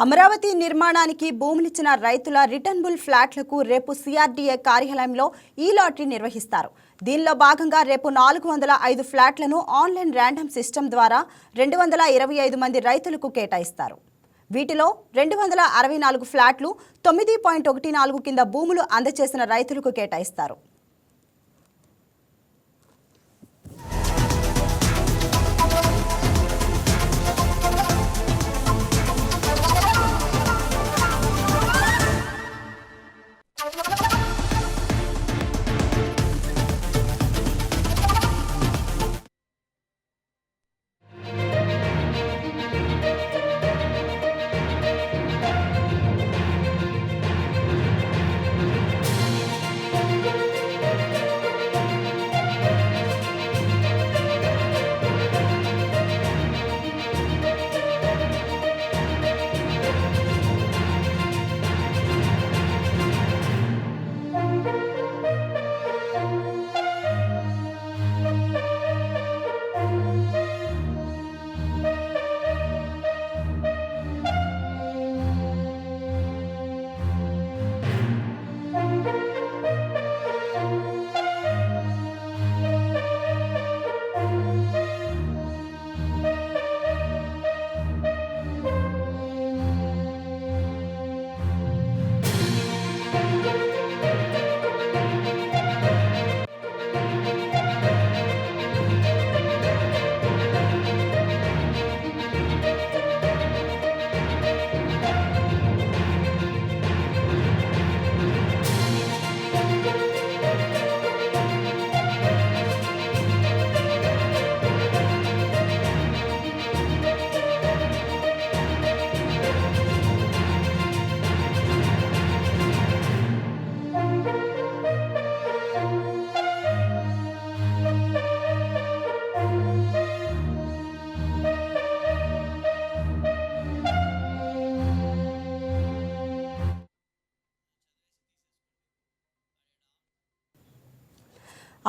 అమరావతి నిర్మాణానికి భూములిచ్చిన రైతుల రిటర్నబుల్ ఫ్లాట్లకు రేపు సిఆర్డీఏ కార్యాలయంలో ఈ లాటరీ నిర్వహిస్తారు. దీనిలో భాగంగా రేపు 405 ఫ్లాట్లను ఆన్లైన్ ర్యాండమ్ సిస్టమ్ ద్వారా 225 మంది రైతులకు కేటాయిస్తారు. వీటిలో 264 ఫ్లాట్లు 9.14 కింద భూములు అందజేసిన రైతులకు కేటాయిస్తారు.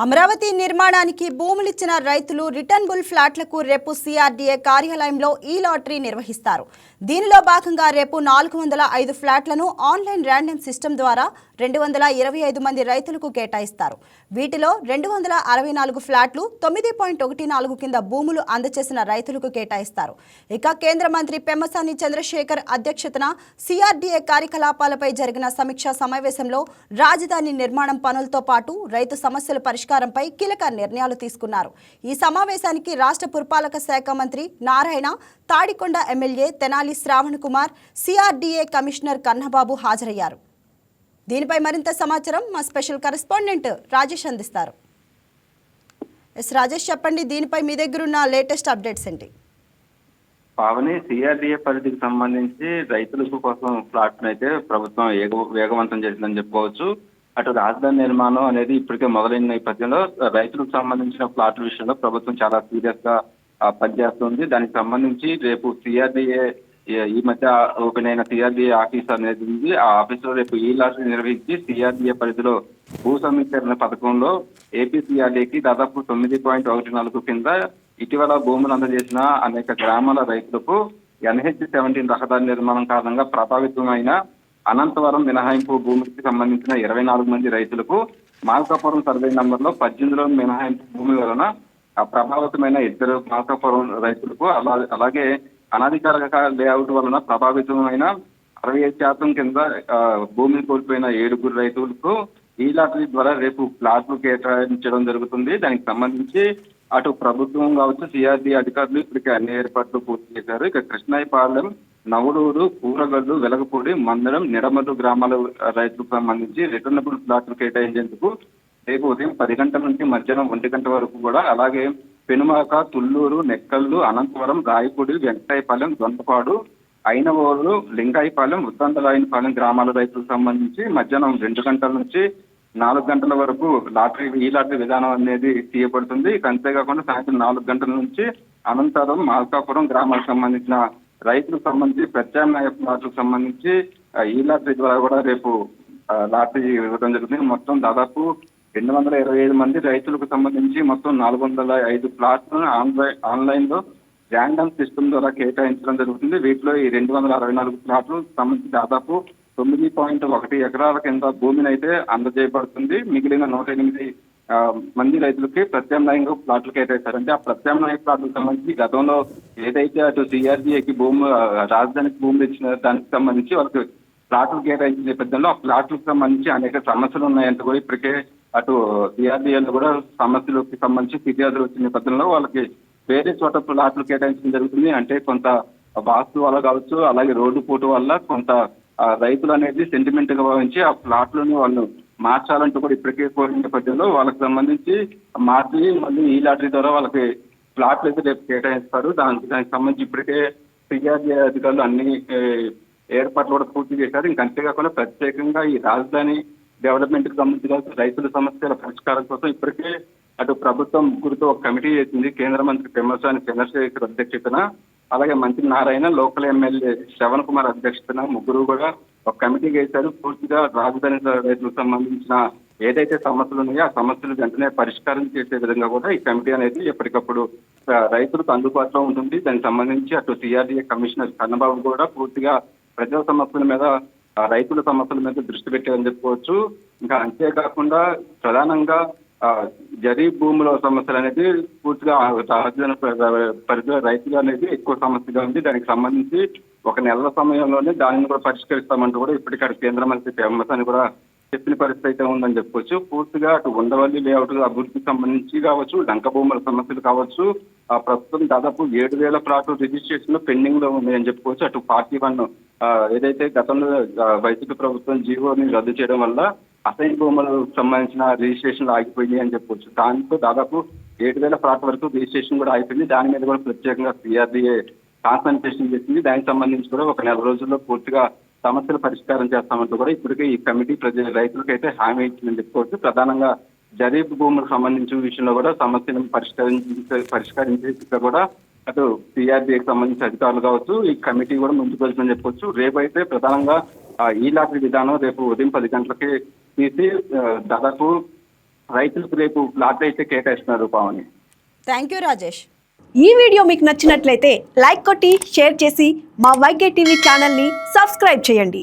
అమరావతి నిర్మాణానికి భూములిచ్చిన రైతులు రిటర్నబుల్ ఫ్లాట్లకు రేపు సిఆర్డీఏ కార్యాలయంలో ఈ లాటరీ నిర్వహిస్తారు. దీనిలో భాగంగా రేపు 405 ఫ్లాట్లను ఆన్లైన్ ర్యాండమ్ సిస్టమ్ ద్వారా 225 మంది రైతులకు కేటాయిస్తారు. వీటిలో 264 ఫ్లాట్లు 9.14 కింద భూములు అందజేసిన రైతులకు కేటాయిస్తారు. ఇక కేంద్ర మంత్రి పెమ్మసాని చంద్రశేఖర్ అధ్యక్షతన సిఆర్డీఏ కార్యకలాపాలపై జరిగిన సమీక్షా సమావేశంలో రాజధాని నిర్మాణం పనులతో పాటు రైతు సమస్యల పరిష్కారంపై కీలక నిర్ణయాలు తీసుకున్నారు. ఈ సమావేశానికి రాష్ట్ర పురపాలక శాఖ మంత్రి Narayana, Tadikonda MLA Tenali Shravan Kumar, CRDA commissioner Kannababu హాజరయ్యారు. దీనిపై మరింత సమాచారం మా స్పెషల్ కరెస్పాండెంట్ రాజేష్ అందిస్తారు. రాజేష్, చెప్పండి, దీనిపై మీ దగ్గర ఉన్న లేటెస్ట్ అప్డేట్స్ ఏంటి? పావని, సిఆర్డీఏ పరిధికి సంబంధించి రైతులకు కోసం ప్లాట్ను అయితే ప్రభుత్వం వేగవంతం చేసిందని చెప్పుకోవచ్చు. అటు రాజధాని నిర్మాణం అనేది ఇప్పటికే మొదలైన నేపథ్యంలో రైతులకు సంబంధించిన ప్లాట్ల విషయంలో ప్రభుత్వం చాలా సీరియస్ గా పనిచేస్తుంది. దానికి సంబంధించి రేపు సిఆర్డీఏ ఈ మధ్య ఓపెన్ అయిన సిఆర్డీఏ ఆఫీస్ అనేది ఉంది. ఆ ఆఫీసులో రేపు ఈ లాటరీ నిర్వహించి సిఆర్డీఏ పరిధిలో భూ సమీకరణ పథకంలో ఏపీ సిఆర్డీఏకి దాదాపు 9.14 కింద ఇటీవల భూములు అందజేసిన అనేక గ్రామాల రైతులకు NH-17 రహదారి నిర్మాణం కారణంగా ప్రభావితమైన అనంతవరం మినహాయింపు భూమికి సంబంధించిన 24 మంది రైతులకు మార్కాపురం సర్వే నంబర్లో 18లో మినహాయింపు భూమి వలన ప్రభావితమైన 2 మార్కాపురం రైతులకు, అలాగే అనధికారిక లేఅవుట్ వలన ప్రభావితమైన 65% కింద భూమిని కోల్పోయిన 7 రైతులకు ఈ లాటరీ ద్వారా రేపు ప్లాట్లు కేటాయించడం జరుగుతుంది. దానికి సంబంధించి అటు ప్రభుత్వం కావచ్చు, సిఆర్డీ అధికారులు ఇప్పటికే అన్ని ఏర్పాట్లు పూర్తి చేశారు. ఇక కృష్ణాయపాలెం, నవలూరు, కూరగల్లు, వెలగపూడి, మందడం, నిడమర్రు గ్రామాల రైతులకు సంబంధించి రిటర్నబుల్ ప్లాట్లు కేటాయించేందుకు రేపు ఉదయం 10 గంటల నుంచి మధ్యాహ్నం 1 గంట వరకు కూడా, అలాగే పెనుమాక, తుళ్ళూరు, నెక్కల్లు, అనంతవరం, రాయపూడి, వెంకటాయపాలెం, దొంతపాడు, అయినవోలు, లింగాయపాలెం, ఉత్తండరాయనపాలెం గ్రామాల రైతులకు సంబంధించి మధ్యాహ్నం 2 గంటల నుంచి 4 గంటల వరకు ఈ లాటరీ విధానం అనేది తీయబడుతుంది. ఇక అంతేకాకుండా సాయంత్రం 4 గంటల నుంచి అనంతరం, మార్కాపురం గ్రామాలకు సంబంధించిన రైతులకు సంబంధించి ప్రత్యామ్నాయ ప్లాట్లకు సంబంధించి ఈ లాటరీ ద్వారా కూడా రేపు లాటరీ ఇవ్వడం జరుగుతుంది. మొత్తం దాదాపు 225 మంది రైతులకు సంబంధించి మొత్తం 405 ప్లాట్లను ఆన్లైన్ లో ర్యాండమ్ సిస్టమ్ ద్వారా కేటాయించడం జరుగుతుంది. వీటిలో ఈ 264 ప్లాట్లు సంబంధించి దాదాపు 9.1 ఎకరాల కింద భూమిని అయితే అందజేయబడుతుంది. మిగిలిన 108 మంది రైతులకి ప్రత్యామ్నాయంగా ప్లాట్లు కేటాయిస్తారు. అంటే ఆ ప్రత్యామ్నాయ ప్లాట్లకు సంబంధించి గతంలో ఏదైతే అటు సిఆర్డీఏకి రాజధానికి భూములు ఇచ్చిన దానికి సంబంధించి వాళ్ళకి ప్లాట్లు కేటాయించిన నేపథ్యంలో ఆ ప్లాట్లకు సంబంధించి అనేక సమస్యలు ఉన్నాయంటే కూడా ఇప్పటికే అటు సిఆర్డీఏలో కూడా సమస్యలకు సంబంధించి ఫిర్యాదులు వచ్చిన నేపథ్యంలో వాళ్ళకి వేరే చోట ప్లాట్లు కేటాయించడం జరుగుతుంది. అంటే కొంత వాస్తు వల్ల కావచ్చు, అలాగే రోడ్డు పోటు వల్ల కొంత రైతులు అనేది సెంటిమెంట్ గా భావించి ఆ ప్లాట్లను వాళ్ళు మార్చాలంటూ కూడా ఇప్పటికే కోరిన నేపథ్యంలో వాళ్ళకి సంబంధించి మార్చి మళ్ళీ ఈ లాటరీ ద్వారా వాళ్ళకి ప్లాట్లు అయితే రేపు కేటాయిస్తారు. దానికి సంబంధించి ఇప్పటికే సిఆర్డీఏ అధికారులు అన్ని ఏర్పాట్లు కూడా పూర్తి చేశారు. ఇంకా అంతేకాకుండా ప్రత్యేకంగా ఈ రాజధాని డెవలప్మెంట్ కి సంబంధించిన రైతుల సమస్యల పరిష్కారం కోసం ఇప్పటికే అటు ప్రభుత్వం ముగ్గురితో ఒక కమిటీ చేసింది. కేంద్ర మంత్రి పెమ్మసాని చంద్రశేఖర్ అధ్యక్షతన, అలాగే మంత్రి నారాయణ, లోకల్ ఎమ్మెల్యే శ్రవణ్ కుమార్ అధ్యక్షతన ముగ్గురు కూడా ఒక కమిటీ వేశారు. పూర్తిగా రాజధాని రైతులకు సంబంధించిన ఏదైతే సమస్యలు ఉన్నాయో ఆ సమస్యలు వెంటనే పరిష్కారం చేసే విధంగా కూడా ఈ కమిటీ అనేది ఎప్పటికప్పుడు రైతులకు అందుబాటులో ఉంటుంది. దానికి సంబంధించి అటు సిఆర్డీఏ కమిషనర్ కన్నబాబు కూడా పూర్తిగా ప్రజల సమస్యల మీద రైతుల సమస్యల మీద దృష్టి పెట్టారని చెప్పుకోవచ్చు. ఇంకా అంతేకాకుండా ప్రధానంగా జరీబ్ భూముల సమస్యలు అనేది పూర్తిగా రాజధాని పరిధిలో రైతులు అనేది ఎక్కువ సమస్యగా ఉంది. దానికి సంబంధించి ఒక నెలల సమయంలోనే దానిని కూడా పరిష్కరిస్తామంటూ కూడా ఇప్పటికీ కేంద్ర మంత్రి పెమ్మసాని కూడా చెప్పిన పరిస్థితి అయితే ఉందని చెప్పుకోవచ్చు. పూర్తిగా అటు ఉండవల్లి లేఅవుట్ అభివృద్ధికి సంబంధించి కావచ్చు, లంక భూముల సమస్యలు కావచ్చు, ప్రస్తుతం దాదాపు 7,000 ప్లాట్లు రిజిస్ట్రేషన్ పెండింగ్ లో ఉన్నాయని చెప్పుకోవచ్చు. అటు 41 ఏదైతే గతంలో వైసీపీ ప్రభుత్వం జీవోని రద్దు చేయడం వల్ల అసైన్ భూములకు సంబంధించిన రిజిస్ట్రేషన్లు ఆగిపోయింది అని చెప్పుకోవచ్చు. దాంతో దాదాపు 7,000 ప్లాట్ వరకు రిజిస్ట్రేషన్ కూడా అయిపోయింది. దాని మీద కూడా ప్రత్యేకంగా సిఆర్డీఏ కాన్సన్ట్రేషన్ చేసింది. దానికి సంబంధించి కూడా ఒక నెల రోజుల్లో పూర్తిగా సమస్యలు పరిష్కారం చేస్తామంటూ కూడా ఇప్పటికే ఈ కమిటీ రైతులకైతే హామీ ఇచ్చిందని చెప్పుకోవచ్చు. ప్రధానంగా జరీబ్ భూములకు సంబంధించిన విషయంలో కూడా సమస్యలను పరిష్కరించే కూడా అటు సిఆర్డీఏకి సంబంధించిన అధికారులు కావచ్చు, ఈ కమిటీ కూడా ముందుకు వెళ్తుందని చెప్పుకోవచ్చు. రేపు అయితే ప్రధానంగా ఈ లాటరీ విధానం రేపు ఉదయం 10 గంటలకి తీసి దాదాపు రైతులకు రేపు లాటరీ అయితే కేటాయిస్తున్నారు. Pavani, thank you Rajesh. ఈ వీడియో మీకు నచ్చినట్లయితే లైక్ కొట్టి షేర్ చేసి మా వైకే టీవీ ఛానల్ని సబ్స్క్రైబ్ చేయండి.